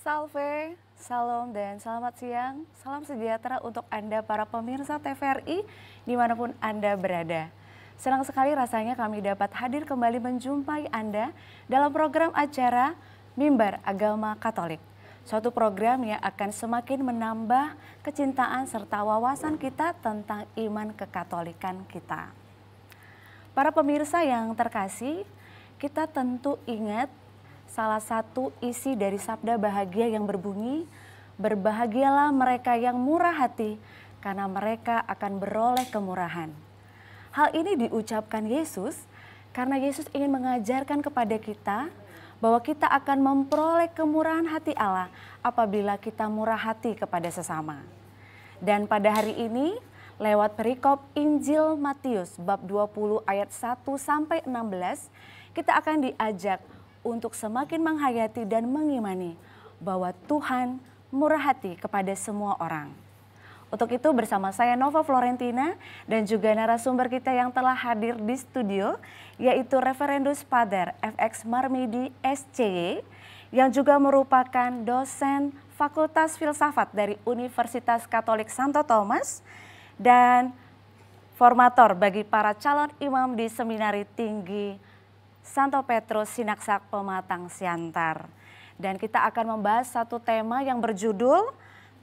Salve, salam dan selamat siang. Salam sejahtera untuk Anda para pemirsa TVRI dimanapun Anda berada. Senang sekali rasanya kami dapat hadir kembali menjumpai Anda dalam program acara Mimbar Agama Katolik. Suatu program yang akan semakin menambah kecintaan serta wawasan kita tentang iman kekatolikan kita. Para pemirsa yang terkasih, kita tentu ingat salah satu isi dari sabda bahagia yang berbunyi, "Berbahagialah mereka yang murah hati, karena mereka akan beroleh kemurahan." Hal ini diucapkan Yesus karena Yesus ingin mengajarkan kepada kita bahwa kita akan memperoleh kemurahan hati Allah apabila kita murah hati kepada sesama. Dan pada hari ini, lewat perikop Injil Matius bab 20 ayat 1 sampai 16, kita akan diajak untuk semakin menghayati dan mengimani bahwa Tuhan murah hati kepada semua orang. Untuk itu bersama saya Nova Florentina dan juga narasumber kita yang telah hadir di studio, yaitu Reverendus Pader FX Marmidi SCY, yang juga merupakan dosen Fakultas Filsafat dari Universitas Katolik Santo Thomas dan formator bagi para calon imam di Seminari Tinggi Santo Petrus Sinaksak Pematang Siantar. Dan kita akan membahas satu tema yang berjudul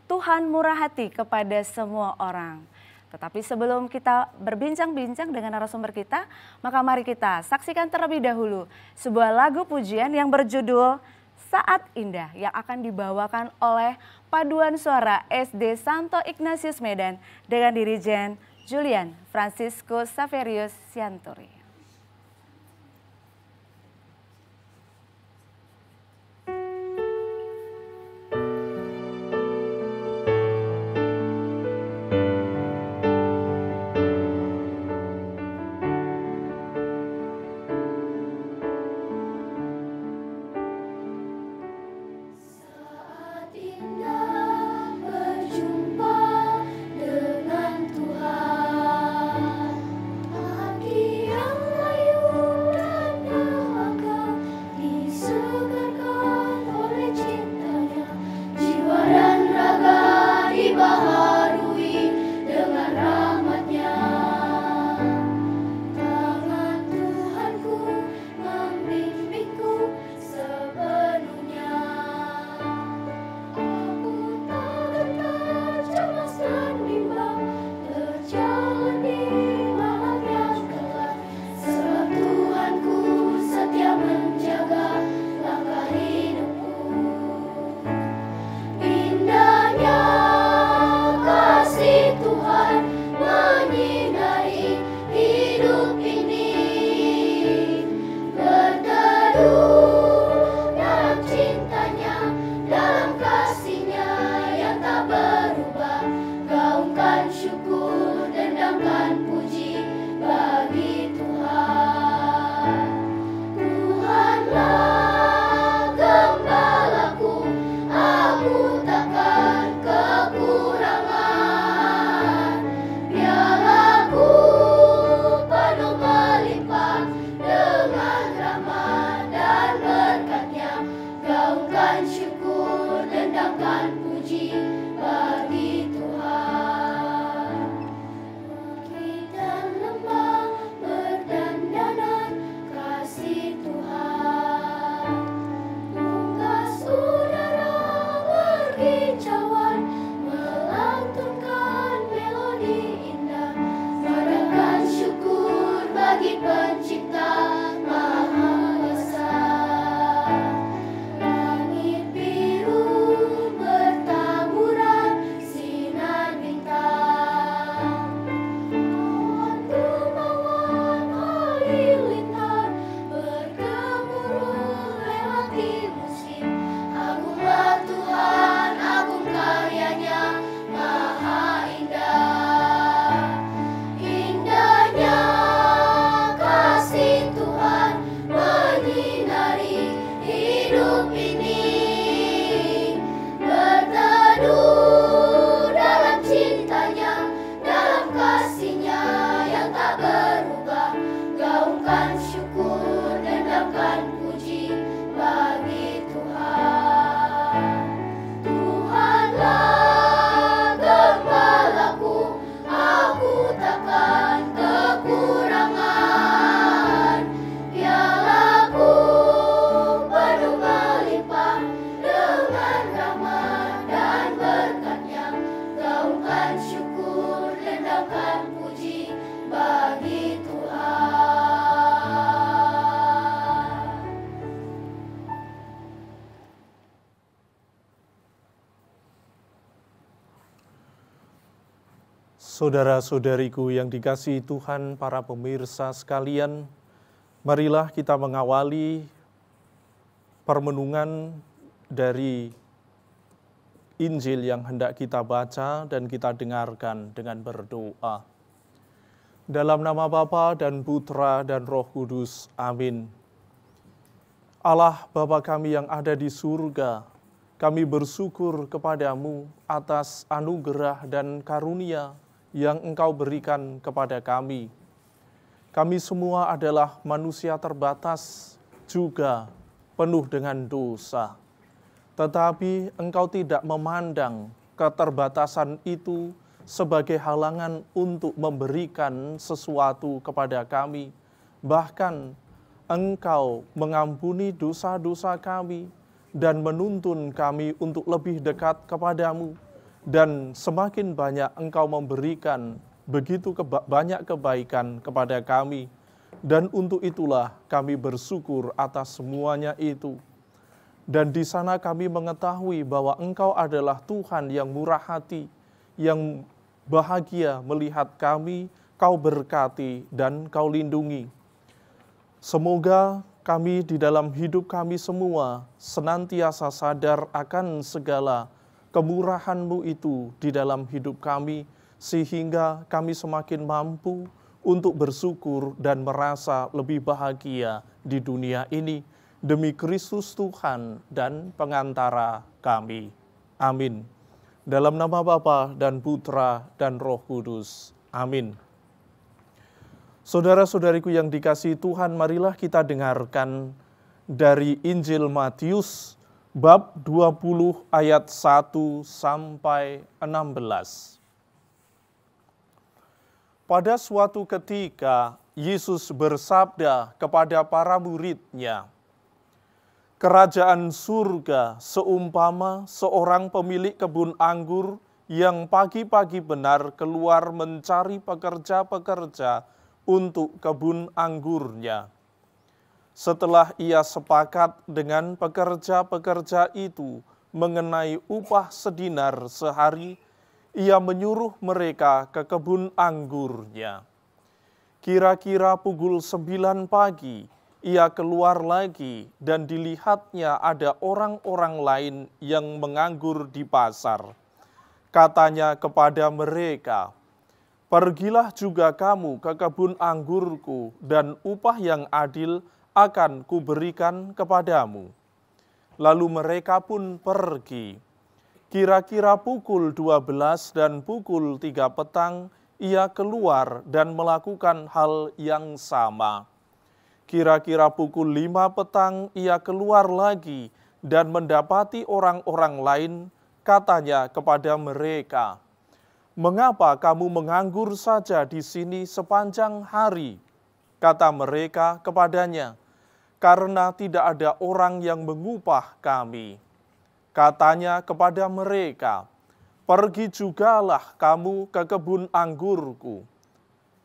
Tuhan murah hati kepada semua orang. Tetapi sebelum kita berbincang-bincang dengan narasumber kita, maka mari kita saksikan terlebih dahulu sebuah lagu pujian yang berjudul Saat Indah yang akan dibawakan oleh paduan suara SD Santo Ignatius Medan dengan dirijen Julian Franciscus Saverius Sianturi. Yang Saudara-saudariku yang dikasihi Tuhan, para pemirsa sekalian, marilah kita mengawali permenungan dari Injil yang hendak kita baca dan kita dengarkan dengan berdoa. Dalam nama Bapa dan Putra dan Roh Kudus, amin. Allah Bapa kami yang ada di surga, kami bersyukur kepadamu atas anugerah dan karunia yang Engkau berikan kepada kami. Kami semua adalah manusia terbatas, juga penuh dengan dosa. Tetapi Engkau tidak memandang keterbatasan itu sebagai halangan untuk memberikan sesuatu kepada kami. Bahkan Engkau mengampuni dosa-dosa kami dan menuntun kami untuk lebih dekat kepadamu. Dan semakin banyak Engkau memberikan begitu banyak kebaikan kepada kami. Dan untuk itulah kami bersyukur atas semuanya itu. Dan di sana kami mengetahui bahwa Engkau adalah Tuhan yang murah hati, yang bahagia melihat kami, Kau berkati dan Kau lindungi. Semoga kami di dalam hidup kami semua senantiasa sadar akan segala kemurahan-Mu itu di dalam hidup kami, sehingga kami semakin mampu untuk bersyukur dan merasa lebih bahagia di dunia ini, demi Kristus Tuhan dan pengantara kami. Amin. Dalam nama Bapa dan Putra dan Roh Kudus. Amin. Saudara-saudariku yang dikasihi Tuhan, marilah kita dengarkan dari Injil Matius, bab 20 ayat 1 sampai 16. Pada suatu ketika, Yesus bersabda kepada para murid-Nya, "Kerajaan surga seumpama seorang pemilik kebun anggur yang pagi-pagi benar keluar mencari pekerja-pekerja untuk kebun anggurnya. Setelah ia sepakat dengan pekerja-pekerja itu mengenai upah sedinar sehari, ia menyuruh mereka ke kebun anggurnya. Kira-kira pukul 9 pagi, ia keluar lagi dan dilihatnya ada orang-orang lain yang menganggur di pasar. Katanya kepada mereka, 'Pergilah juga kamu ke kebun anggurku dan upah yang adil akan kuberikan kepadamu.' Lalu mereka pun pergi. Kira-kira pukul 12 dan pukul 3 petang, ia keluar dan melakukan hal yang sama. Kira-kira pukul 5 petang, ia keluar lagi dan mendapati orang-orang lain. Katanya kepada mereka, 'Mengapa kamu menganggur saja di sini sepanjang hari?' Kata mereka kepadanya, 'Karena tidak ada orang yang mengupah kami.' Katanya kepada mereka, 'Pergi jugalah kamu ke kebun anggurku.'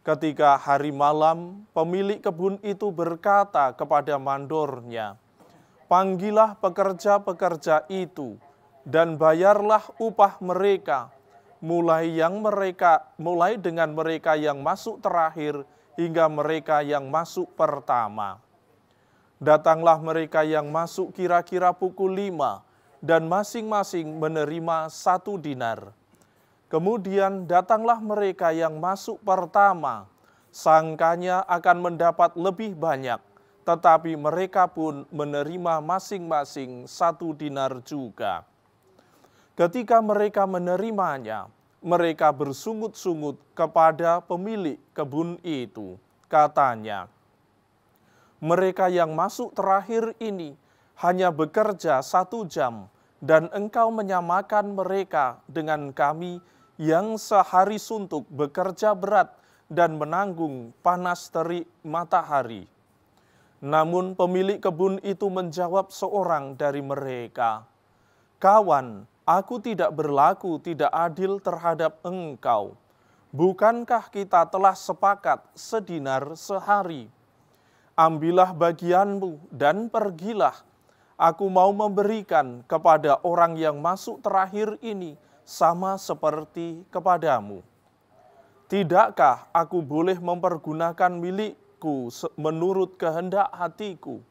Ketika hari malam, pemilik kebun itu berkata kepada mandornya, 'Panggillah pekerja-pekerja itu dan bayarlah upah mereka, mulai dengan mereka yang masuk terakhir hingga mereka yang masuk pertama.' Datanglah mereka yang masuk kira-kira pukul 5 dan masing-masing menerima 1 dinar. Kemudian datanglah mereka yang masuk pertama, sangkanya akan mendapat lebih banyak, tetapi mereka pun menerima masing-masing 1 dinar juga. Ketika mereka menerimanya, mereka bersungut-sungut kepada pemilik kebun itu. Katanya, 'Mereka yang masuk terakhir ini hanya bekerja 1 jam, dan engkau menyamakan mereka dengan kami yang sehari suntuk bekerja berat dan menanggung panas terik matahari.' Namun pemilik kebun itu menjawab seorang dari mereka, 'Kawan, aku tidak berlaku tidak adil terhadap engkau. Bukankah kita telah sepakat sedinar sehari? Ambillah bagianmu dan pergilah. Aku mau memberikan kepada orang yang masuk terakhir ini sama seperti kepadamu.' Tidakkah aku boleh mempergunakan milikku menurut kehendak hatiku?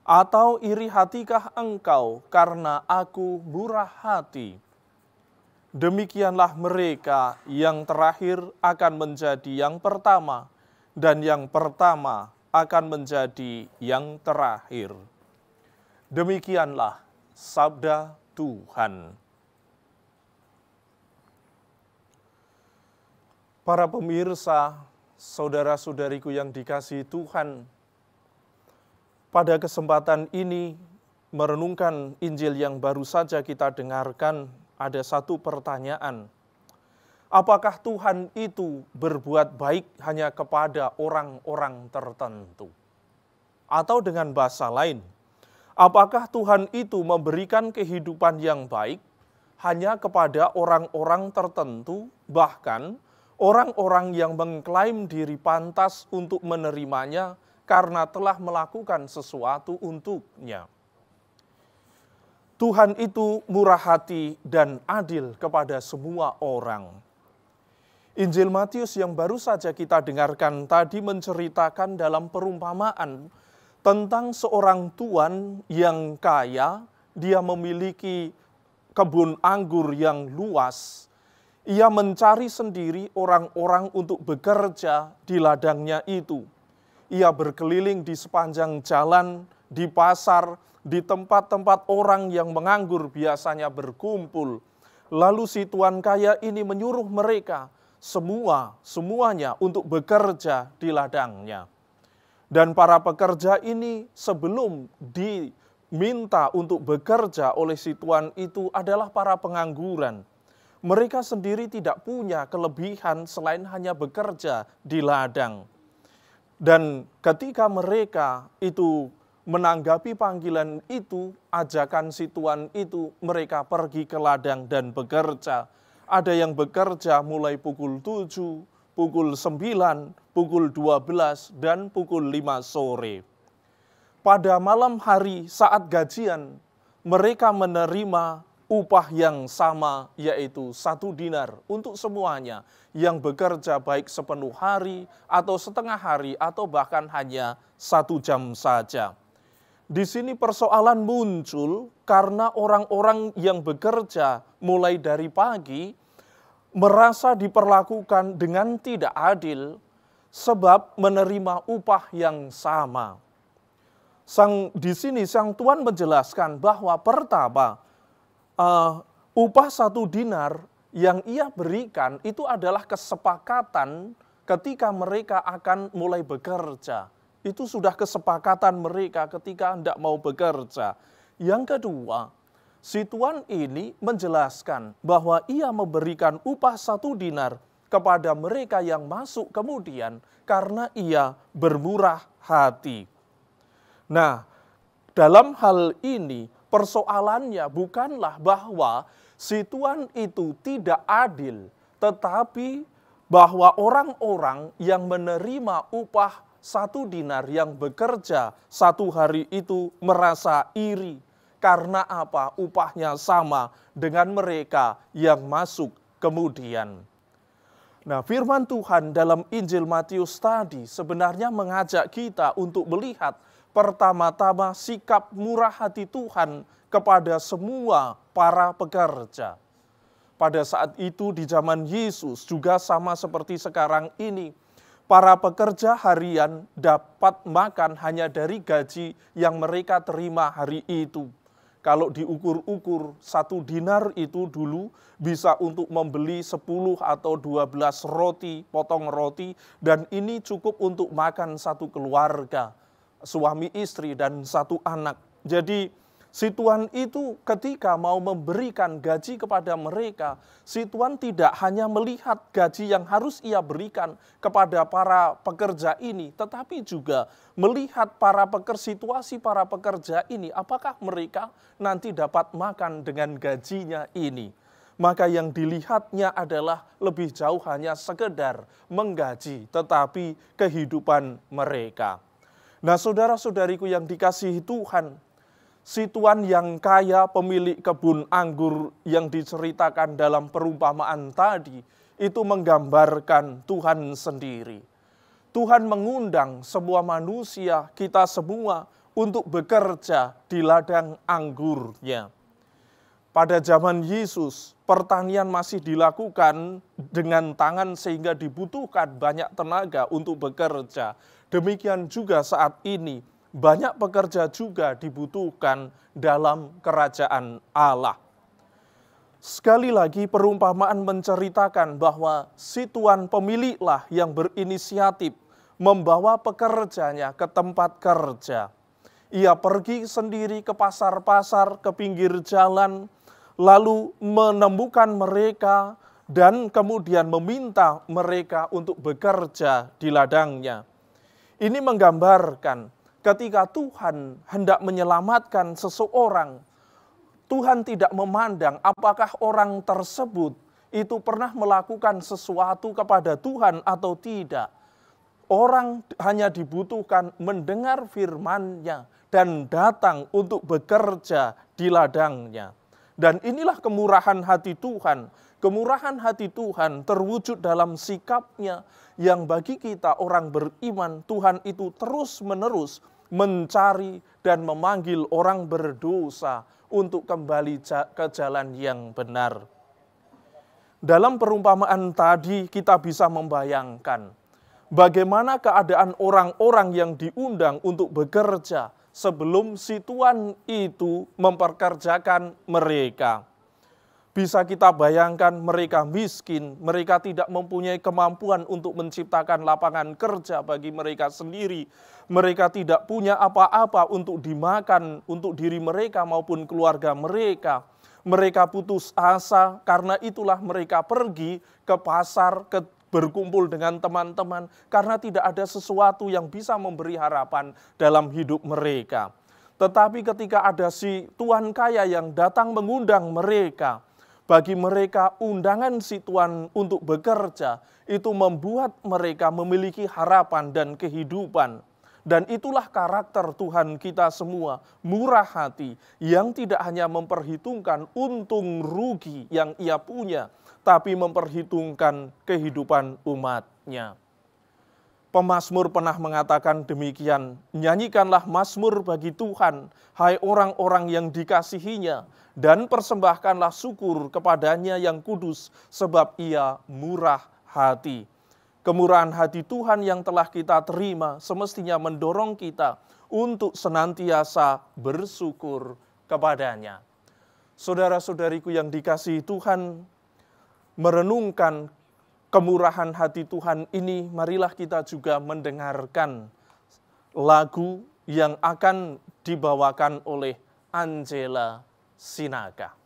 Atau iri hatikah engkau karena aku murah hati? Demikianlah mereka yang terakhir akan menjadi yang pertama, dan yang pertama akan menjadi yang terakhir. Demikianlah sabda Tuhan. Para pemirsa, saudara-saudariku yang dikasihi Tuhan, pada kesempatan ini merenungkan Injil yang baru saja kita dengarkan, ada satu pertanyaan. Apakah Tuhan itu berbuat baik hanya kepada orang-orang tertentu? Atau dengan bahasa lain, apakah Tuhan itu memberikan kehidupan yang baik hanya kepada orang-orang tertentu, bahkan orang-orang yang mengklaim diri pantas untuk menerimanya karena telah melakukan sesuatu untuknya? Tuhan itu murah hati dan adil kepada semua orang. Injil Matius yang baru saja kita dengarkan tadi menceritakan dalam perumpamaan tentang seorang tuan yang kaya. Dia memiliki kebun anggur yang luas. Ia mencari sendiri orang-orang untuk bekerja di ladangnya itu. Ia berkeliling di sepanjang jalan, di pasar, di tempat-tempat orang yang menganggur biasanya berkumpul. Lalu si tuan kaya ini menyuruh mereka semuanya untuk bekerja di ladangnya. Dan para pekerja ini sebelum diminta untuk bekerja oleh si tuan itu adalah para pengangguran. Mereka sendiri tidak punya kelebihan selain hanya bekerja di ladang. Dan ketika mereka itu menanggapi panggilan itu, ajakan si tuan itu, mereka pergi ke ladang dan bekerja. Ada yang bekerja mulai pukul 7, pukul 9, pukul 12, dan pukul 5 sore. Pada malam hari saat gajian, mereka menerima upah yang sama, yaitu 1 dinar untuk semuanya yang bekerja baik sepenuh hari atau setengah hari atau bahkan hanya 1 jam saja. Di sini persoalan muncul karena orang-orang yang bekerja mulai dari pagi merasa diperlakukan dengan tidak adil sebab menerima upah yang sama. Di sini sang tuan menjelaskan bahwa pertama, upah 1 dinar yang ia berikan itu adalah kesepakatan ketika mereka akan mulai bekerja. Itu sudah kesepakatan mereka ketika hendak mau bekerja. Yang kedua, si tuan ini menjelaskan bahwa ia memberikan upah 1 dinar kepada mereka yang masuk kemudian karena ia bermurah hati. Nah, dalam hal ini persoalannya bukanlah bahwa si tuan itu tidak adil, tetapi bahwa orang-orang yang menerima upah 1 dinar yang bekerja 1 hari itu merasa iri. Karena apa? Upahnya sama dengan mereka yang masuk kemudian. Nah, firman Tuhan dalam Injil Matius tadi sebenarnya mengajak kita untuk melihat pertama-tama sikap murah hati Tuhan kepada semua para pekerja. Pada saat itu di zaman Yesus juga sama seperti sekarang ini. Para pekerja harian dapat makan hanya dari gaji yang mereka terima hari itu. Kalau diukur-ukur 1 dinar itu dulu bisa untuk membeli 10 atau 12 roti, potong roti. Dan ini cukup untuk makan 1 keluarga, suami istri dan 1 anak. Jadi si tuan itu ketika mau memberikan gaji kepada mereka, si tuan tidak hanya melihat gaji yang harus ia berikan kepada para pekerja ini, tetapi juga melihat situasi para pekerja ini, apakah mereka nanti dapat makan dengan gajinya ini. Maka yang dilihatnya adalah lebih jauh hanya sekedar menggaji, tetapi kehidupan mereka. Nah, saudara-saudariku yang dikasihi Tuhan, si tuan yang kaya pemilik kebun anggur yang diceritakan dalam perumpamaan tadi, itu menggambarkan Tuhan sendiri. Tuhan mengundang sebuah manusia, kita semua, untuk bekerja di ladang anggurnya. Pada zaman Yesus, pertanian masih dilakukan dengan tangan sehingga dibutuhkan banyak tenaga untuk bekerja. Demikian juga saat ini, banyak pekerja juga dibutuhkan dalam kerajaan Allah. Sekali lagi perumpamaan menceritakan bahwa si tuan pemiliklah yang berinisiatif membawa pekerjanya ke tempat kerja. Ia pergi sendiri ke pasar-pasar, ke pinggir jalan, lalu menemukan mereka dan kemudian meminta mereka untuk bekerja di ladangnya. Ini menggambarkan ketika Tuhan hendak menyelamatkan seseorang, Tuhan tidak memandang apakah orang tersebut itu pernah melakukan sesuatu kepada Tuhan atau tidak. Orang hanya dibutuhkan mendengar firman-Nya dan datang untuk bekerja di ladang-Nya. Dan inilah kemurahan hati Tuhan. Kemurahan hati Tuhan terwujud dalam sikap-Nya yang bagi kita orang beriman, Tuhan itu terus-menerus mencari dan memanggil orang berdosa untuk kembali ke jalan yang benar. Dalam perumpamaan tadi kita bisa membayangkan bagaimana keadaan orang-orang yang diundang untuk bekerja sebelum si tuan itu memperkerjakan mereka. Bisa kita bayangkan mereka miskin, mereka tidak mempunyai kemampuan untuk menciptakan lapangan kerja bagi mereka sendiri. Mereka tidak punya apa-apa untuk dimakan untuk diri mereka maupun keluarga mereka. Mereka putus asa, karena itulah mereka pergi ke pasar, berkumpul dengan teman-teman, karena tidak ada sesuatu yang bisa memberi harapan dalam hidup mereka. Tetapi ketika ada si tuan kaya yang datang mengundang mereka, bagi mereka undangan si tuan untuk bekerja itu membuat mereka memiliki harapan dan kehidupan. Dan itulah karakter Tuhan kita semua, murah hati, yang tidak hanya memperhitungkan untung rugi yang ia punya, tapi memperhitungkan kehidupan umat-Nya. Pemazmur pernah mengatakan demikian, nyanyikanlah mazmur bagi Tuhan, hai orang-orang yang dikasihi-Nya, dan persembahkanlah syukur kepadanya yang kudus, sebab ia murah hati. Kemurahan hati Tuhan yang telah kita terima semestinya mendorong kita untuk senantiasa bersyukur kepadanya. Saudara-saudariku yang dikasihi Tuhan, merenungkan kemurahan hati Tuhan ini, marilah kita juga mendengarkan lagu yang akan dibawakan oleh Angela Sinaga.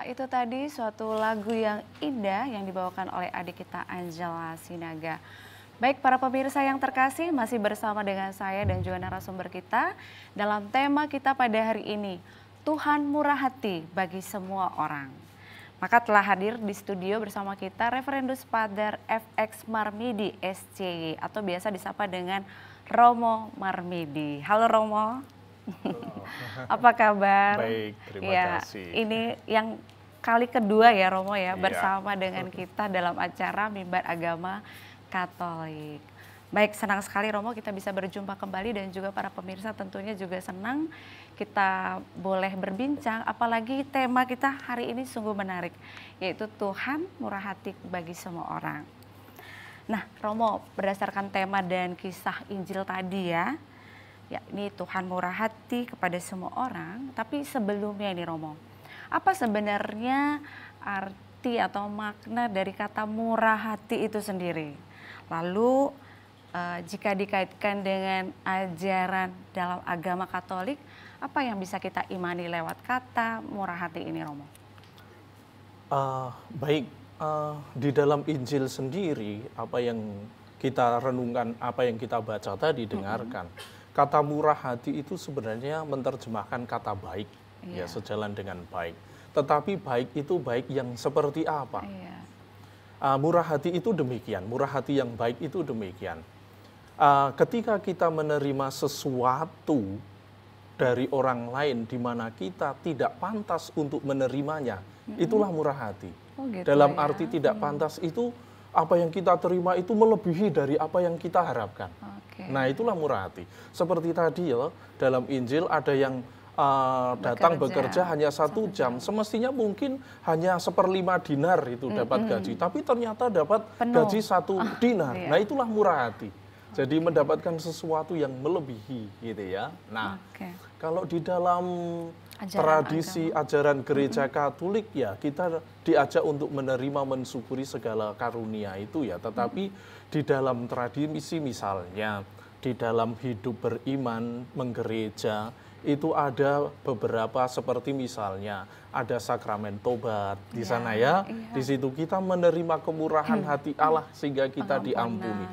Ya, itu tadi suatu lagu yang indah yang dibawakan oleh adik kita Angela Sinaga. Baik para pemirsa yang terkasih, masih bersama dengan saya dan juga narasumber kita dalam tema kita pada hari ini, Tuhan murah hati bagi semua orang. Maka telah hadir di studio bersama kita Reverendus Father FX Marmidi SCY atau biasa disapa dengan Romo Marmidi. Halo Romo. Apa kabar? Baik, terima kasih. Ini yang kali kedua ya Romo ya, bersama dengan kita dalam acara Mimbar Agama Katolik. Baik, senang sekali Romo kita bisa berjumpa kembali dan juga para pemirsa tentunya juga senang kita boleh berbincang, apalagi tema kita hari ini sungguh menarik, yaitu Tuhan murah hati bagi semua orang. Nah Romo, berdasarkan tema dan kisah Injil tadi ya, ini Tuhan murah hati kepada semua orang, tapi sebelumnya ini Romo, apa sebenarnya arti atau makna dari kata murah hati itu sendiri? Lalu jika dikaitkan dengan ajaran dalam agama Katolik, apa yang bisa kita imani lewat kata murah hati ini Romo? Baik, di dalam Injil sendiri, apa yang kita renungkan, apa yang kita baca tadi, dengarkan. Kata murah hati itu sebenarnya menerjemahkan kata baik, ya sejalan dengan baik. Tetapi baik itu baik yang seperti apa? Murah hati itu demikian, murah hati yang baik itu demikian. Ketika kita menerima sesuatu dari orang lain di mana kita tidak pantas untuk menerimanya, itulah murah hati. Gitu dalam ya? arti tidak pantas itu apa yang kita terima itu melebihi dari apa yang kita harapkan. Nah itulah murah hati. Seperti tadi ya, dalam Injil ada yang datang bekerja hanya 1 jam. Semestinya mungkin hanya 1/5 dinar itu dapat gaji. Tapi ternyata dapat gaji 1 dinar. Nah itulah murah hati. Jadi mendapatkan sesuatu yang melebihi gitu ya. Nah kalau di dalam tradisi ajaran gereja Katolik ya kita diajak untuk menerima mensyukuri segala karunia itu ya, tetapi di dalam tradisi misalnya di dalam hidup beriman menggereja itu ada beberapa seperti misalnya ada sakramen tobat di sana ya. Di situ kita menerima kemurahan hati Allah sehingga kita diampuni.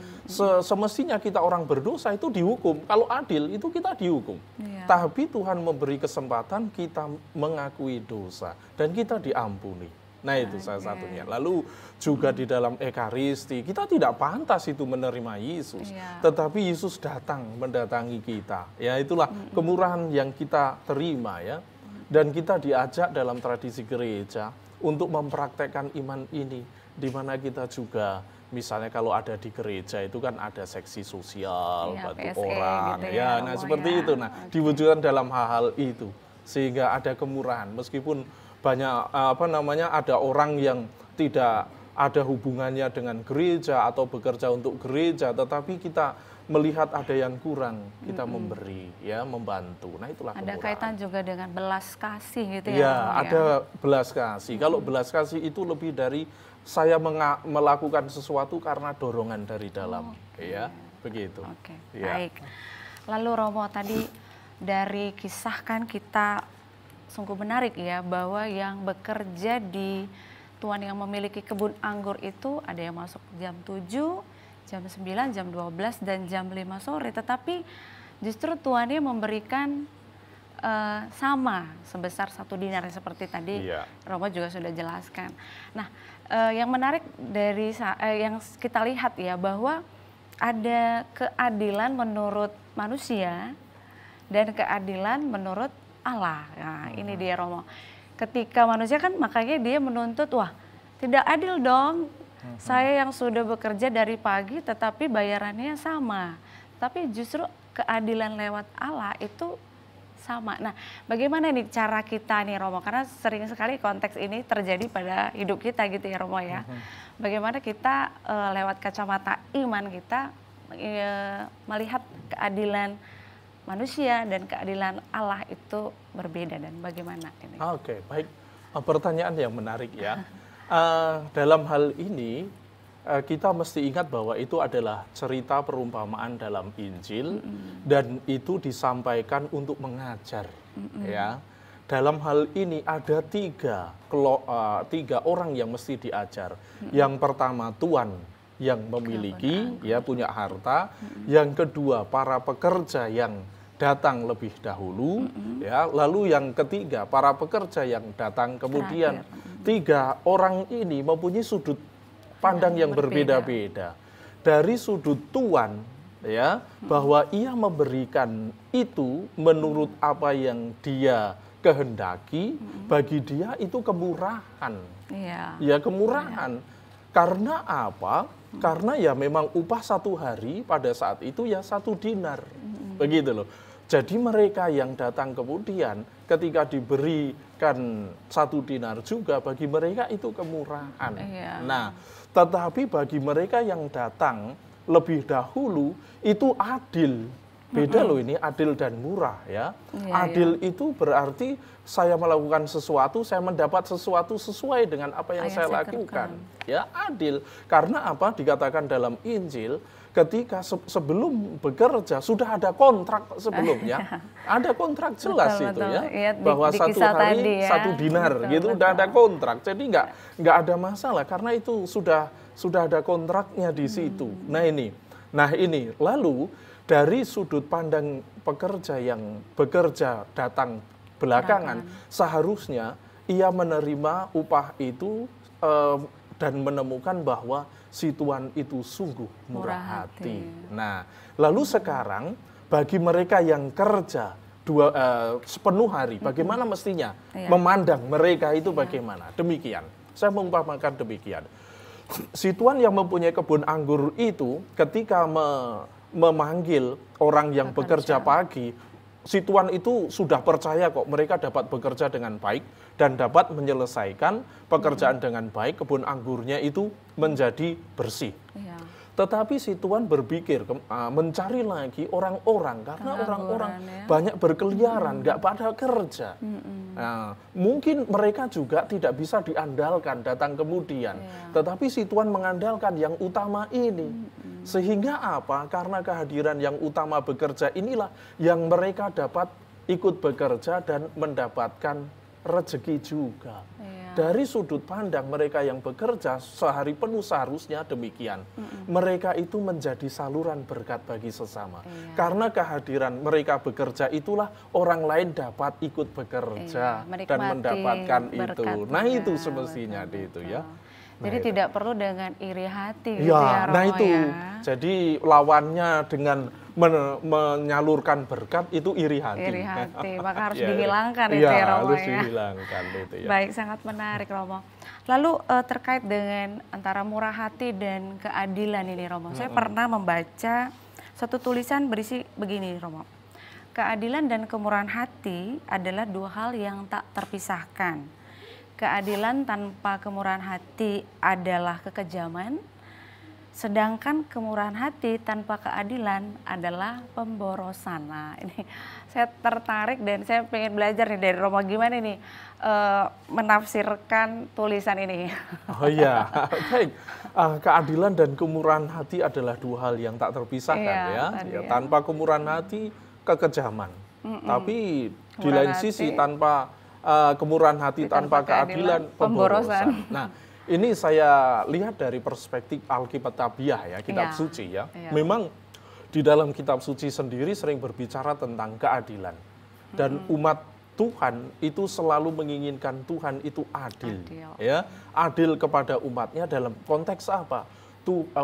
Semestinya kita orang berdosa itu dihukum. Kalau adil itu kita dihukum. Tapi Tuhan memberi kesempatan kita mengakui dosa dan kita diampuni. Nah itu salah satunya. Lalu juga di dalam Ekaristi kita tidak pantas itu menerima Yesus, tetapi Yesus datang mendatangi kita. Ya itulah kemurahan yang kita terima ya. Dan kita diajak dalam tradisi gereja untuk mempraktekkan iman ini, di mana kita juga misalnya kalau ada di gereja itu kan ada seksi sosial, bantu PSE orang, gitu ya, nah seperti itu. Nah diwujudkan dalam hal-hal itu sehingga ada kemurahan meskipun banyak ada orang yang tidak ada hubungannya dengan gereja atau bekerja untuk gereja, tetapi kita melihat ada yang kurang, kita memberi, ya, membantu. Nah itulah ada kemurahan. kaitan juga dengan belas kasih gitu ya. Ya, ada belas kasih. Kalau belas kasih itu lebih dari saya melakukan sesuatu karena dorongan dari dalam, ya, begitu. Ya. Baik. Lalu Romo tadi dari kisah kan kita sungguh menarik ya, bahwa yang bekerja di tuan yang memiliki kebun anggur itu ada yang masuk jam 7, jam 9, jam 12, dan jam 5 sore. Tetapi justru tuannya memberikan sama sebesar 1 dinar seperti tadi Romo juga sudah jelaskan. Nah yang menarik dari yang kita lihat ya, bahwa ada keadilan menurut manusia dan keadilan menurut Allah. Nah ini dia Romo. Ketika manusia kan makanya dia menuntut, wah tidak adil dong. Saya yang sudah bekerja dari pagi tetapi bayarannya sama. Tapi justru keadilan lewat Allah itu sama. Nah bagaimana nih cara kita nih Romo? Karena sering sekali konteks ini terjadi pada hidup kita gitu ya Romo ya. Bagaimana kita lewat kacamata iman kita melihat keadilan manusia dan keadilan Allah itu berbeda dan bagaimana ini? Oke, baik. Pertanyaan yang menarik ya. Dalam hal ini kita mesti ingat bahwa itu adalah cerita perumpamaan dalam Injil dan itu disampaikan untuk mengajar ya. dalam hal ini ada tiga orang yang mesti diajar. Yang pertama tuan yang memiliki, ya punya harta. Yang kedua para pekerja yang datang lebih dahulu, ya. Lalu yang ketiga para pekerja yang datang kemudian. Tiga orang ini mempunyai sudut pandang yang berbeda-beda. Dari sudut tuan, ya, bahwa ia memberikan itu menurut apa yang dia kehendaki, bagi dia itu kemurahan. Ya, kemurahan. Karena apa? Karena ya memang upah satu hari pada saat itu ya 1 dinar. Begitu loh. Jadi mereka yang datang kemudian ketika diberikan 1 dinar juga, bagi mereka itu kemurahan. Nah, tetapi bagi mereka yang datang lebih dahulu itu adil. Beda loh ini, adil dan murah, ya. Adil itu berarti saya melakukan sesuatu, saya mendapat sesuatu sesuai dengan apa yang saya lakukan. Ya, adil. Karena apa? Dikatakan dalam Injil, ketika sebelum bekerja sudah ada kontrak sebelumnya. Ada kontrak jelas itu ya. Bahwa satu hari ya. 1 dinar gitu, udah ada kontrak. Jadi nggak ada masalah karena itu sudah ada kontraknya di situ. Nah ini lalu dari sudut pandang pekerja yang bekerja datang belakangan, seharusnya ia menerima upah itu dan menemukan bahwa si tuan itu sungguh murah hati. Nah, lalu sekarang bagi mereka yang kerja sepenuh hari, bagaimana mestinya memandang mereka itu bagaimana? Demikian, saya mengumpamakan demikian. Si tuan yang mempunyai kebun anggur itu ketika memanggil orang yang bekerja pagi, si tuan itu sudah percaya kok mereka dapat bekerja dengan baik dan dapat menyelesaikan pekerjaan dengan baik, kebun anggurnya itu menjadi bersih. Tetapi si tuan berpikir mencari lagi orang-orang karena orang-orang banyak berkeliaran, nggak pada kerja. Nah, mungkin mereka juga tidak bisa diandalkan datang kemudian. Tetapi si tuan mengandalkan yang utama ini. Sehingga apa? Karena kehadiran yang utama bekerja inilah yang mereka dapat ikut bekerja dan mendapatkan rezeki juga. Dari sudut pandang mereka yang bekerja sehari penuh seharusnya demikian. Mereka itu menjadi saluran berkat bagi sesama. Karena kehadiran mereka bekerja itulah orang lain dapat ikut bekerja dan mendapatkan itu. Nah itu semestinya itu ya. Jadi tidak perlu dengan iri hati gitu ya Romo, nah itu. Jadi lawannya dengan menyalurkan berkat itu iri hati. Iri hati, maka harus dihilangkan itu ya Romo harus dihilangkan itu ya. Baik, sangat menarik Romo. Lalu terkait dengan antara murah hati dan keadilan ini Romo. Saya pernah membaca satu tulisan berisi begini Romo. Keadilan dan kemurahan hati adalah 2 hal yang tak terpisahkan. Keadilan tanpa kemurahan hati adalah kekejaman, sedangkan kemurahan hati tanpa keadilan adalah pemborosan. Nah, ini saya tertarik dan saya pengen belajar nih dari Romo gimana nih menafsirkan tulisan ini. Oh iya, baik. Keadilan dan kemurahan hati adalah 2 hal yang tak terpisahkan ya. Tanpa kemurahan hati kekejaman, tapi di lain sisi tanpa kemurahan hati tanpa keadilan pemborosan. Nah, ini saya lihat dari perspektif Alkitabiah ya, kitab suci ya. Memang di dalam kitab suci sendiri sering berbicara tentang keadilan. Dan umat Tuhan itu selalu menginginkan Tuhan itu adil. Ya, adil kepada umatnya dalam konteks apa?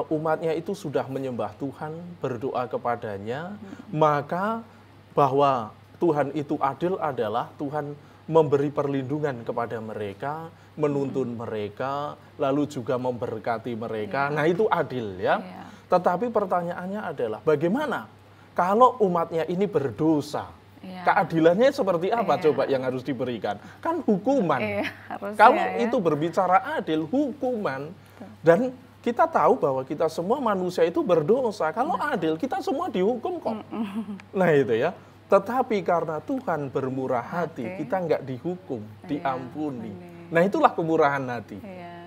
Umatnya itu sudah menyembah Tuhan, berdoa kepadanya, maka bahwa Tuhan itu adil adalah Tuhan memberi perlindungan kepada mereka, menuntun mereka, lalu juga memberkati mereka. Nah itu adil ya. Tetapi pertanyaannya adalah bagaimana kalau umatnya ini berdosa? Keadilannya seperti apa coba yang harus diberikan? Kan hukuman. Kalau itu berbicara adil, hukuman. Dan kita tahu bahwa kita semua manusia itu berdosa. Kalau adil, kita semua dihukum kok. Nah itu ya. Tetapi karena Tuhan bermurah hati, kita nggak dihukum, diampuni. Nah itulah kemurahan hati.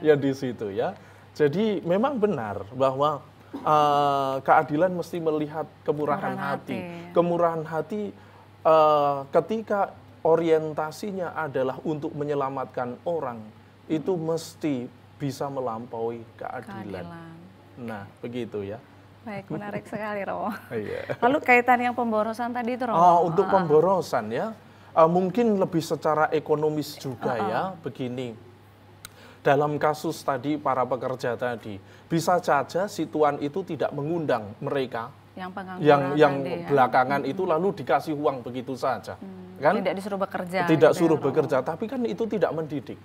Ya di situ ya. Jadi memang benar bahwa keadilan mesti melihat kemurahan hati. Kemurahan hati ketika orientasinya adalah untuk menyelamatkan orang, itu mesti bisa melampaui keadilan. Nah, begitu ya. Baik, menarik sekali Romo. Iya. Lalu kaitan yang pemborosan tadi itu Romo. Untuk pemborosan ya, mungkin lebih secara ekonomis juga ya, begini. Dalam kasus tadi para pekerja tadi, bisa saja si tuan itu tidak mengundang mereka yang belakangan itu lalu dikasih uang begitu saja. Kan? Tidak disuruh bekerja. Tidak suruh bekerja, tapi kan itu tidak mendidik.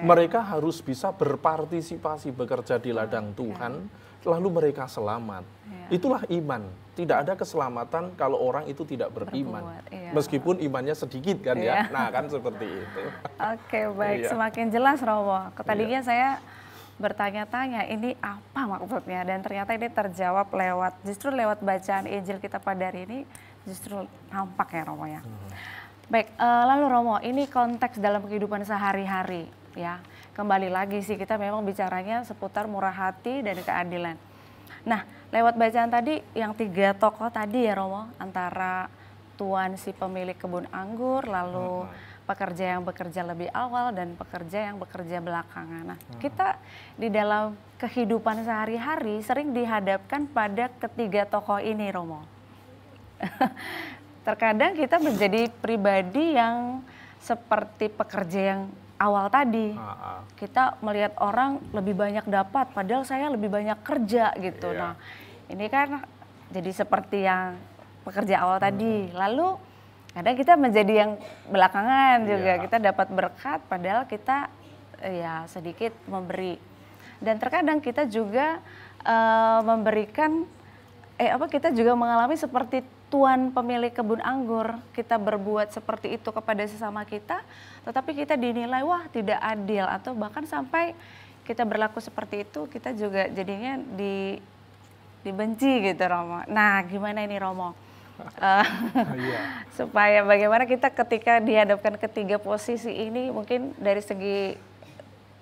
Mereka harus bisa berpartisipasi bekerja di ladang Tuhan, lalu mereka selamat. Itulah iman. Tidak ada keselamatan kalau orang itu tidak beriman. Meskipun imannya sedikit kan ya. Nah, kan seperti itu. Baik. Semakin jelas Romo. Tadinya saya bertanya-tanya ini apa maksudnya, dan ternyata ini terjawab justru lewat bacaan Injil kita pada hari ini justru nampak ya Romo ya. Baik, lalu Romo, ini konteks dalam kehidupan sehari-hari ya. Kembali lagi sih kita memang bicaranya seputar murah hati dan keadilan. Nah, lewat bacaan tadi yang 3 tokoh tadi ya Romo, antara tuan si pemilik kebun anggur, lalu pekerja yang bekerja lebih awal dan pekerja yang bekerja belakangan. Nah, kita di dalam kehidupan sehari-hari sering dihadapkan pada ketiga tokoh ini Romo. Terkadang kita menjadi pribadi yang seperti pekerja yang awal tadi. Kita melihat orang lebih banyak dapat, padahal saya lebih banyak kerja gitu. Nah, ini kan jadi seperti yang pekerja awal tadi. Lalu kadang kita menjadi yang belakangan juga, kita dapat berkat padahal kita ya sedikit memberi. Dan terkadang kita juga memberikan kita juga mengalami seperti tuan pemilik kebun anggur. Kita berbuat seperti itu kepada sesama kita, tetapi kita dinilai wah tidak adil, atau bahkan sampai kita berlaku seperti itu kita juga jadinya dibenci gitu Romo. Nah, gimana ini Romo? Supaya bagaimana kita ketika dihadapkan ketiga posisi ini, mungkin dari segi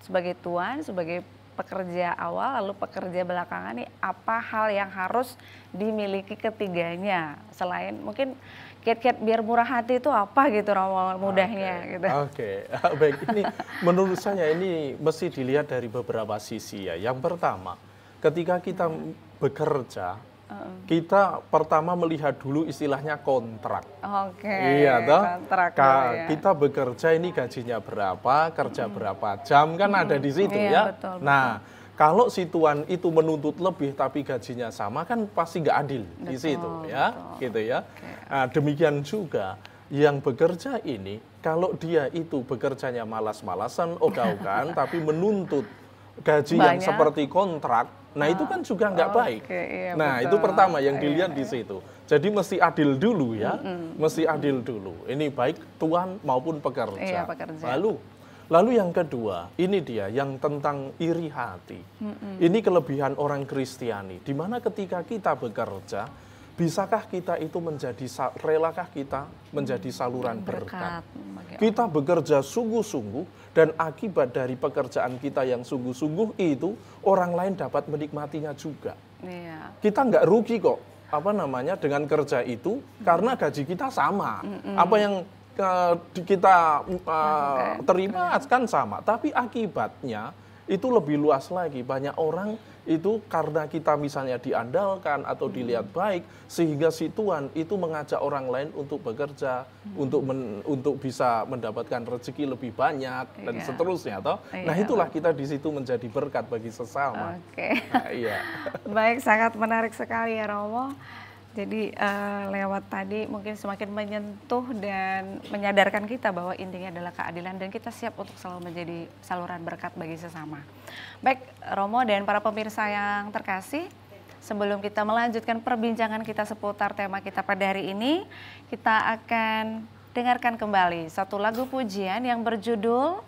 sebagai tuan, sebagai pekerja awal, lalu pekerja belakangan nih, apa hal yang harus dimiliki ketiganya? Selain mungkin kiat-kiat biar murah hati itu apa gitu Romo mudahnya gitu. Baik, ini menurut saya ini mesti dilihat dari beberapa sisi ya. Yang pertama, ketika kita bekerja, kita pertama melihat dulu istilahnya kontrak. Iya toh. Kontrak, kita bekerja ini gajinya berapa, kerja berapa jam, kan ada di situ ya. Betul, nah, kalau si tuan itu menuntut lebih tapi gajinya sama, kan pasti nggak adil di situ ya, gitu ya. Nah, demikian juga yang bekerja ini, kalau dia itu bekerjanya malas-malasan, ogah-ogahan, tapi menuntut gaji yang seperti kontrak, nah itu kan juga nggak baik. Nah, itu pertama yang dilihat di situ. Jadi mesti adil dulu ya, mesti adil dulu. Ini baik tuan maupun pekerja. Lalu yang kedua, ini dia yang tentang iri hati. Ini kelebihan orang Kristiani, di mana ketika kita bekerja, bisakah kita itu relakah kita menjadi saluran berkat? Kita bekerja sungguh-sungguh, dan akibat dari pekerjaan kita yang sungguh-sungguh itu, orang lain dapat menikmatinya juga. Kita nggak rugi kok, dengan kerja itu, karena gaji kita sama. Apa yang kita terima kan sama, tapi akibatnya itu lebih luas lagi. Banyak orang itu karena kita misalnya diandalkan atau dilihat baik, sehingga si tuan itu mengajak orang lain untuk bekerja, untuk bisa mendapatkan rezeki lebih banyak dan seterusnya toh. Nah, itulah kita di situ menjadi berkat bagi sesama. Baik, sangat menarik sekali ya Romo. Jadi lewat tadi mungkin semakin menyentuh dan menyadarkan kita bahwa intinya adalah keadilan, dan kita siap untuk selalu menjadi saluran berkat bagi sesama. Baik Romo dan para pemirsa yang terkasih, sebelum kita melanjutkan perbincangan kita seputar tema kita pada hari ini, kita akan dengarkan kembali satu lagu pujian yang berjudul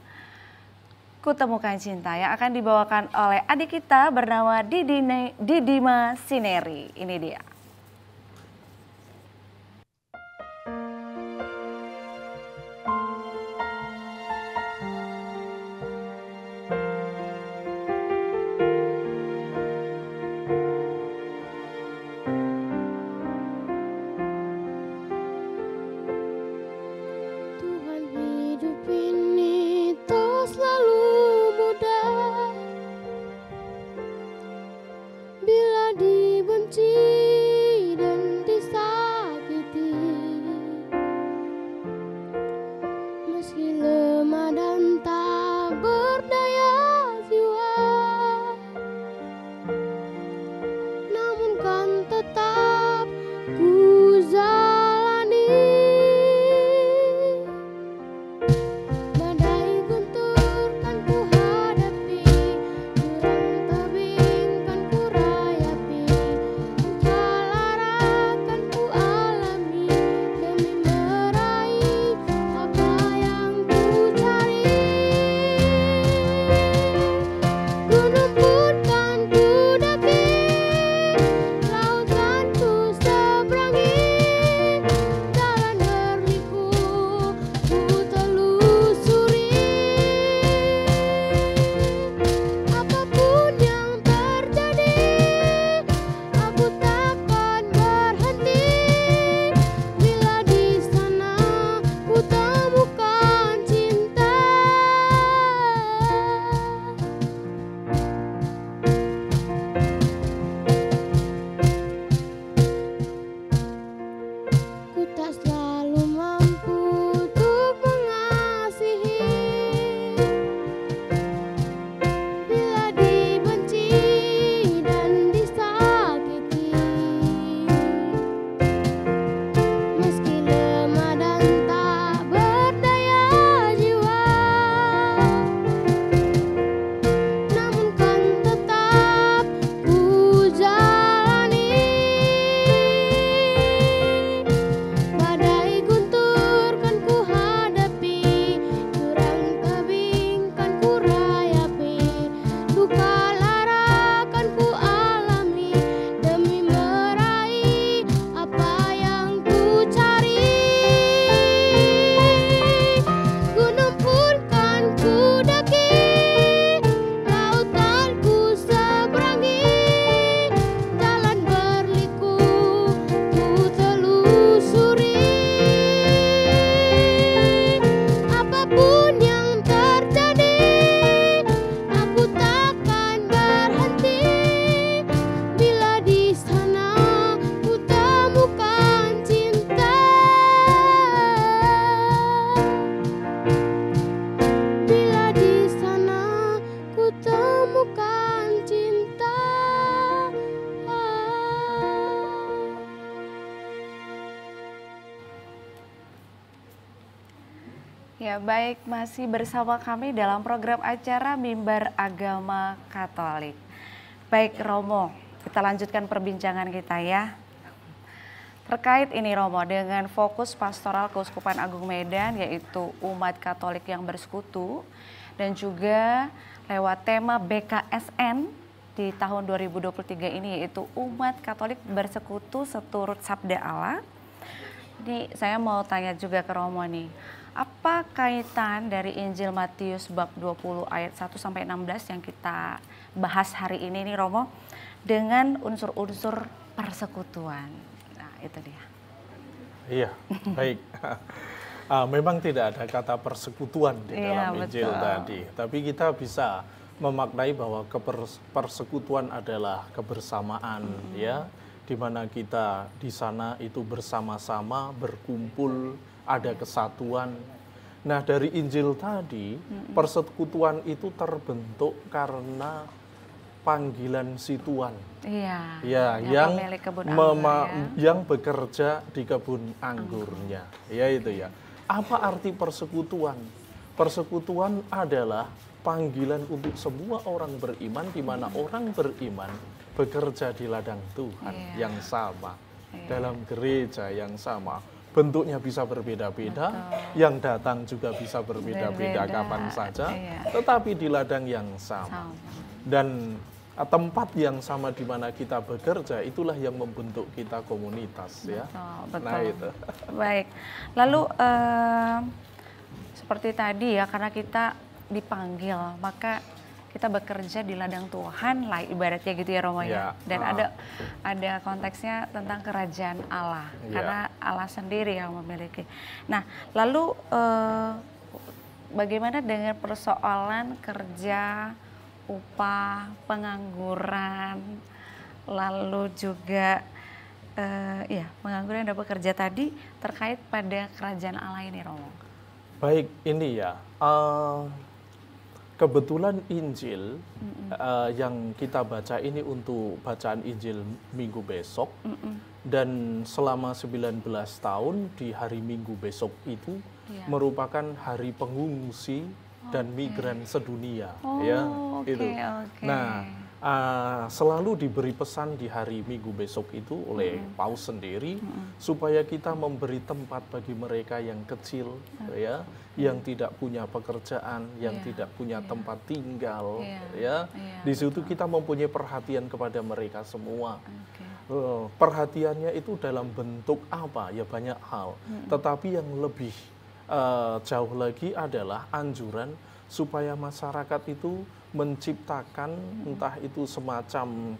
Kutemukan Cinta, yang akan dibawakan oleh adik kita bernama Didima Sineri. Ini dia. Ya baik, masih bersama kami dalam program acara Mimbar Agama Katolik. Baik Romo, kita lanjutkan perbincangan kita ya. Terkait ini Romo, dengan fokus pastoral Keuskupan Agung Medan yaitu umat Katolik yang bersekutu dan juga lewat tema BKSN di tahun 2023 ini yaitu umat Katolik bersekutu seturut sabda Allah. Ini saya mau tanya juga ke Romo nih, apa kaitan dari Injil Matius bab 20 ayat 1 sampai 16 yang kita bahas hari ini nih Romo dengan unsur-unsur persekutuan. Nah, itu dia. Iya, baik. Memang tidak ada kata persekutuan di dalam Injil tadi, tapi kita bisa memaknai bahwa persekutuan adalah kebersamaan, ya, di mana kita di sana itu bersama-sama berkumpul, ada kesatuan. Nah, dari Injil tadi, persekutuan itu terbentuk karena panggilan si Tuan. Iya. Ya, yang bekerja di kebun anggurnya. Ya itu ya. Apa arti persekutuan? Persekutuan adalah panggilan untuk semua orang beriman, di mana orang beriman bekerja di ladang Tuhan yang sama, dalam gereja yang sama. Bentuknya bisa berbeda-beda, yang datang juga bisa berbeda-beda kapan saja, tetapi di ladang yang sama. Dan tempat yang sama di mana kita bekerja, itulah yang membentuk kita komunitas. Betul, ya. Betul. Nah itu. Baik, lalu seperti tadi ya, karena kita dipanggil, maka kita bekerja di ladang Tuhan lah ibaratnya gitu ya Romo ya. Dan ada konteksnya tentang kerajaan Allah, karena Allah sendiri yang memiliki. Nah, lalu bagaimana dengan persoalan kerja, upah, pengangguran, lalu juga pengangguran dan pekerja tadi terkait pada kerajaan Allah ini Romo? Baik, ini ya. Kebetulan Injil yang kita baca ini untuk bacaan Injil minggu besok, dan selama 19 tahun di hari Minggu besok itu merupakan hari pengungsi dan migran sedunia. Itu. Nah, selalu diberi pesan di hari Minggu besok itu oleh Paus sendiri supaya kita memberi tempat bagi mereka yang kecil, yang tidak punya pekerjaan, yang tidak punya tempat tinggal, Di situ kita mempunyai perhatian kepada mereka semua. Perhatiannya itu dalam bentuk apa? Ya banyak hal. Tetapi yang lebih jauh lagi adalah anjuran supaya masyarakat itu menciptakan entah itu semacam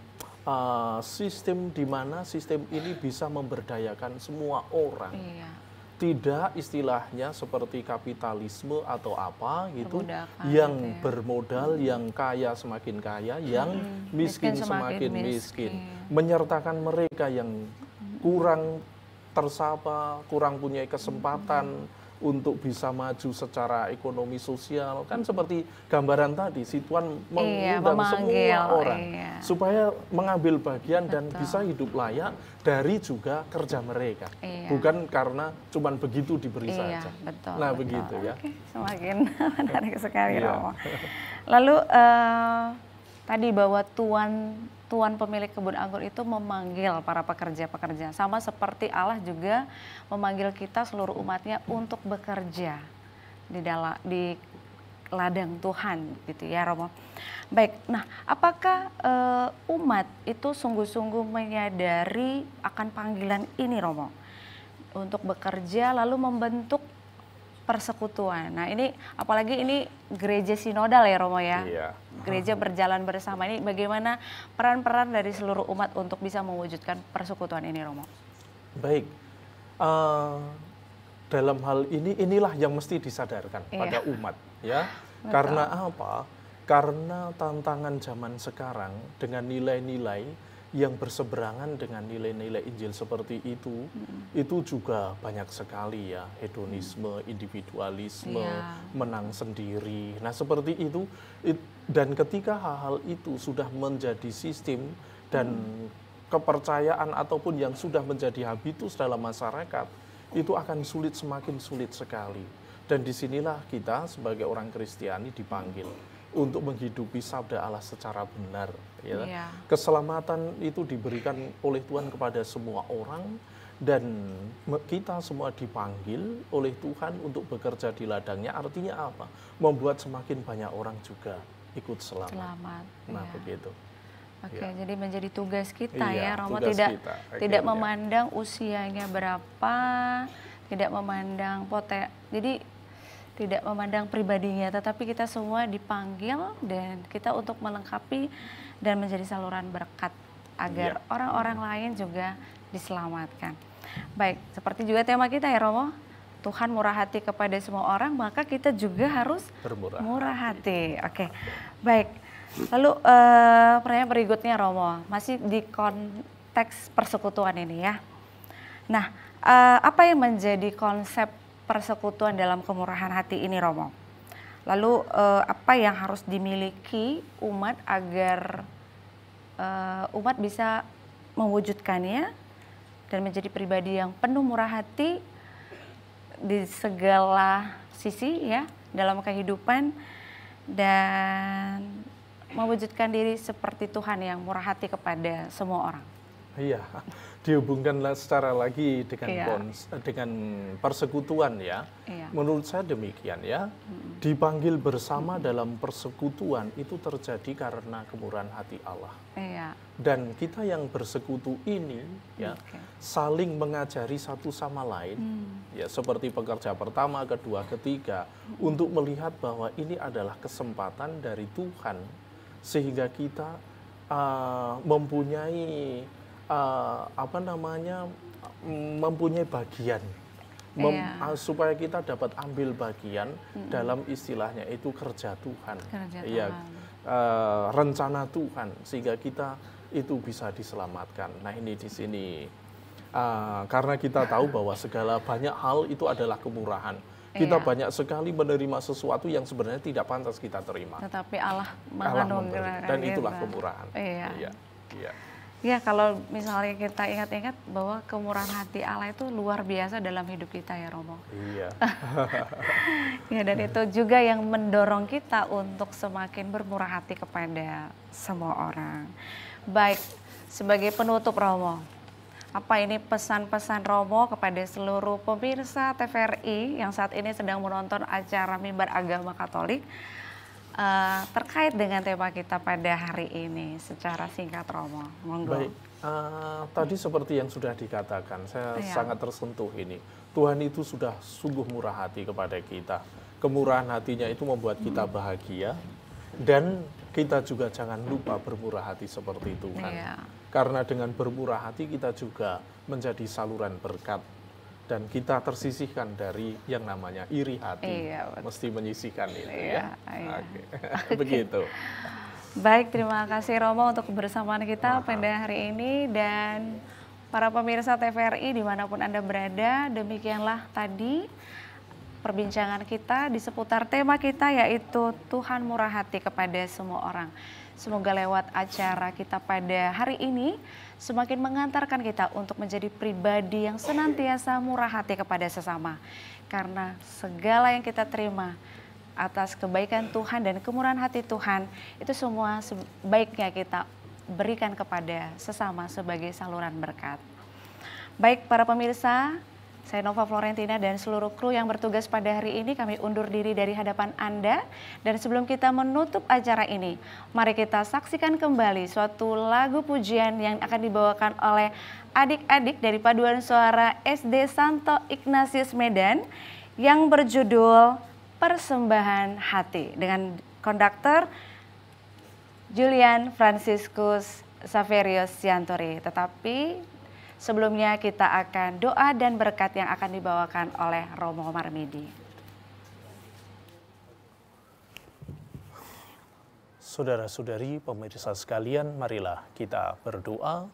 sistem di mana sistem ini bisa memberdayakan semua orang. Tidak istilahnya seperti kapitalisme atau apa gitu, yang bermodal, yang kaya semakin kaya, yang miskin semakin miskin. Menyertakan mereka yang kurang tersapa, kurang punya kesempatan untuk bisa maju secara ekonomi sosial, kan seperti gambaran tadi, si Tuan mengundang semua orang supaya mengambil bagian dan bisa hidup layak dari juga kerja mereka, bukan karena cuman begitu diberi saja. Nah begitu ya. Semakin menarik sekali Romo. Lalu tadi bahwa Tuan pemilik kebun anggur itu memanggil para pekerja-pekerja, sama seperti Allah juga memanggil kita seluruh umatnya untuk bekerja di ladang Tuhan gitu ya Romo. Baik, nah apakah umat itu sungguh-sungguh menyadari akan panggilan ini Romo untuk bekerja lalu membentuk persekutuan. Nah ini apalagi ini gereja sinodal ya Romo ya. Gereja berjalan bersama, ini bagaimana peran-peran dari seluruh umat untuk bisa mewujudkan persekutuan ini Romo? Baik, dalam hal ini inilah yang mesti disadarkan pada umat ya. Karena apa? Karena tantangan zaman sekarang dengan nilai-nilai yang berseberangan dengan nilai-nilai Injil seperti itu juga banyak sekali ya, hedonisme, individualisme, menang sendiri. Nah seperti itu, dan ketika hal-hal itu sudah menjadi sistem dan kepercayaan ataupun yang sudah menjadi habitus dalam masyarakat, itu akan sulit, semakin sulit sekali. Dan disinilah kita sebagai orang Kristiani dipanggil untuk menghidupi sabda Allah secara benar. Ya. Iya. Keselamatan itu diberikan oleh Tuhan kepada semua orang, dan kita semua dipanggil oleh Tuhan untuk bekerja di ladangnya. Artinya apa? Membuat semakin banyak orang juga ikut selamat. Nah, iya. begitu. Oke, Ya. jadi menjadi tugas kita Iya, ya, Romo, tugas tidak kita, tidak akhirnya. memandang usianya berapa, tidak memandang jadi tidak memandang pribadinya, tetapi kita semua dipanggil dan kita untuk melengkapi dan menjadi saluran berkat agar Iya. orang-orang lain juga diselamatkan. Baik, seperti juga tema kita ya, Romo, Tuhan murah hati kepada semua orang, maka kita juga harus Bermurah murah hati. Oke, baik. Lalu pertanyaan berikutnya, Romo, masih di konteks persekutuan ini ya. Nah, apa yang menjadi konsep persekutuan dalam kemurahan hati ini, Romo? Lalu apa yang harus dimiliki umat agar umat bisa mewujudkannya dan menjadi pribadi yang penuh murah hati di segala sisi ya dalam kehidupan, dan mewujudkan diri seperti Tuhan yang murah hati kepada semua orang. Iya, dihubungkanlah secara lagi dengan Iya. dengan persekutuan ya. Iya. Menurut saya demikian ya. Dipanggil bersama dalam persekutuan itu terjadi karena kemurahan hati Allah. Iya. Dan kita yang bersekutu ini ya Oke. saling mengajari satu sama lain ya, seperti pekerja pertama, kedua, ketiga, untuk melihat bahwa ini adalah kesempatan dari Tuhan sehingga kita mempunyai mempunyai bagian, supaya kita dapat ambil bagian dalam istilahnya itu kerja Tuhan, Kerja Tuhan. rencana Tuhan, sehingga kita itu bisa diselamatkan. Nah, ini di sini karena kita tahu bahwa segala banyak hal itu adalah kemurahan. Kita Iya. banyak sekali menerima sesuatu yang sebenarnya tidak pantas kita terima. Tetapi Allah Allah memberi, menganugerahkan dan itulah kita. kemurahan. Iya. Iya. Iya. Ya, kalau misalnya kita ingat-ingat bahwa kemurahan hati Allah itu luar biasa dalam hidup kita ya, Romo. Iya. Ya, dan itu juga yang mendorong kita untuk semakin bermurah hati kepada semua orang. Baik, sebagai penutup, Romo, apa ini pesan-pesan Romo kepada seluruh pemirsa TVRI yang saat ini sedang menonton acara Mimbar Agama Katolik terkait dengan tema kita pada hari ini secara singkat, Romo? Monggo. Baik, tadi seperti yang sudah dikatakan, saya Iya. sangat tersentuh ini. Tuhan itu sudah sungguh murah hati kepada kita. Kemurahan hatinya itu membuat kita bahagia, dan kita juga jangan lupa bermurah hati seperti Tuhan. Iya. Karena dengan bermurah hati kita juga menjadi saluran berkat, dan kita tersisihkan dari yang namanya iri hati. Iya, betul. Mesti menyisihkan itu Iya, ya. iya. Oke. Begitu. Baik, terima kasih Romo untuk kebersamaan kita pada hari ini, dan para pemirsa TVRI dimanapun Anda berada, demikianlah tadi perbincangan kita di seputar tema kita, yaitu Tuhan murah hati kepada semua orang. Semoga lewat acara kita pada hari ini semakin mengantarkan kita untuk menjadi pribadi yang senantiasa murah hati kepada sesama. Karena segala yang kita terima atas kebaikan Tuhan dan kemurahan hati Tuhan, itu semua sebaiknya kita berikan kepada sesama sebagai saluran berkat. Baik para pemirsa, saya Nova Florentina dan seluruh kru yang bertugas pada hari ini, kami undur diri dari hadapan Anda. Dan sebelum kita menutup acara ini, mari kita saksikan kembali suatu lagu pujian yang akan dibawakan oleh adik-adik dari Paduan Suara SD Santo Ignatius Medan yang berjudul Persembahan Hati dengan konduktor Julian Franciscus Saverius Sianturi. Tetapi sebelumnya kita akan doa dan berkat yang akan dibawakan oleh Romo Marmidi. Saudara-saudari pemirsa sekalian, marilah kita berdoa.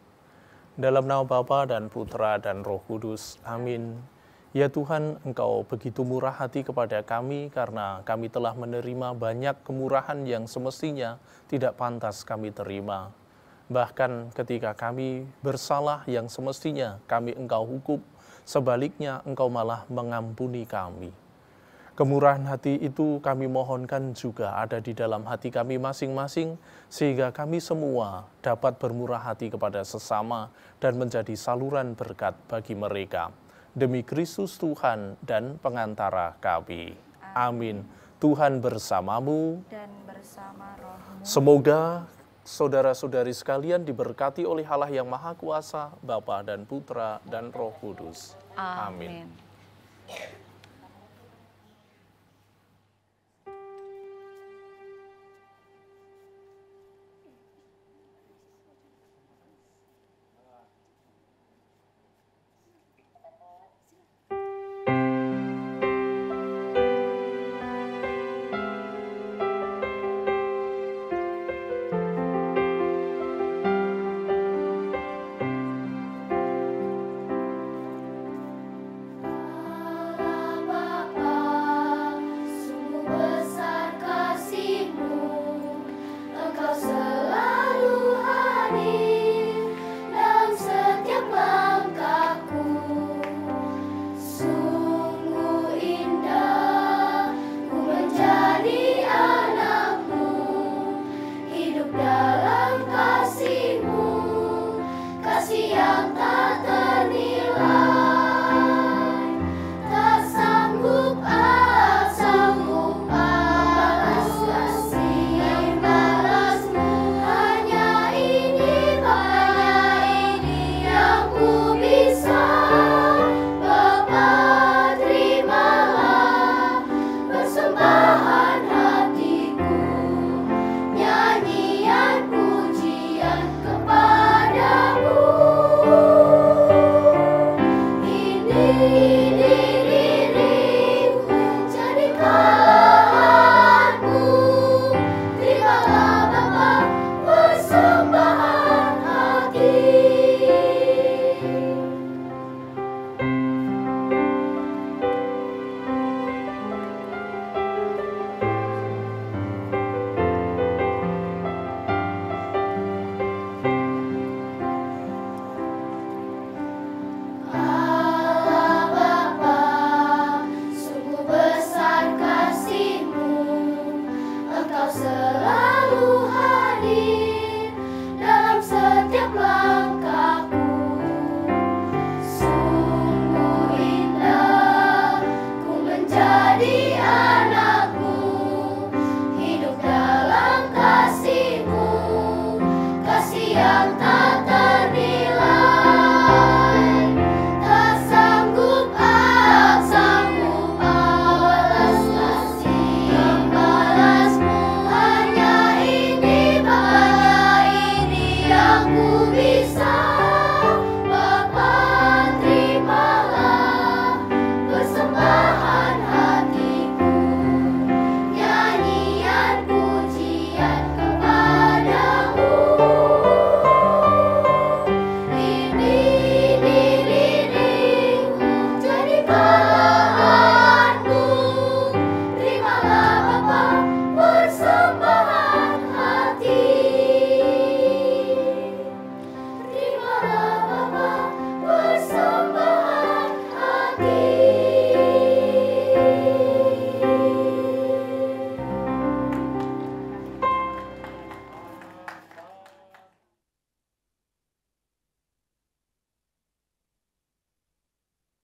Dalam nama Bapa dan Putra dan Roh Kudus. Amin. Ya Tuhan, Engkau begitu murah hati kepada kami karena kami telah menerima banyak kemurahan yang semestinya tidak pantas kami terima. Bahkan ketika kami bersalah yang semestinya kami Engkau hukum, sebaliknya Engkau malah mengampuni kami. Kemurahan hati itu kami mohonkan juga ada di dalam hati kami masing-masing, sehingga kami semua dapat bermurah hati kepada sesama dan menjadi saluran berkat bagi mereka. Demi Kristus Tuhan dan pengantara kami. Amin. Tuhan bersamamu Dan bersama rohmu. Semoga saudara-saudari sekalian diberkati oleh Allah yang Maha Kuasa, Bapa dan Putra dan Roh Kudus. Amin. Ini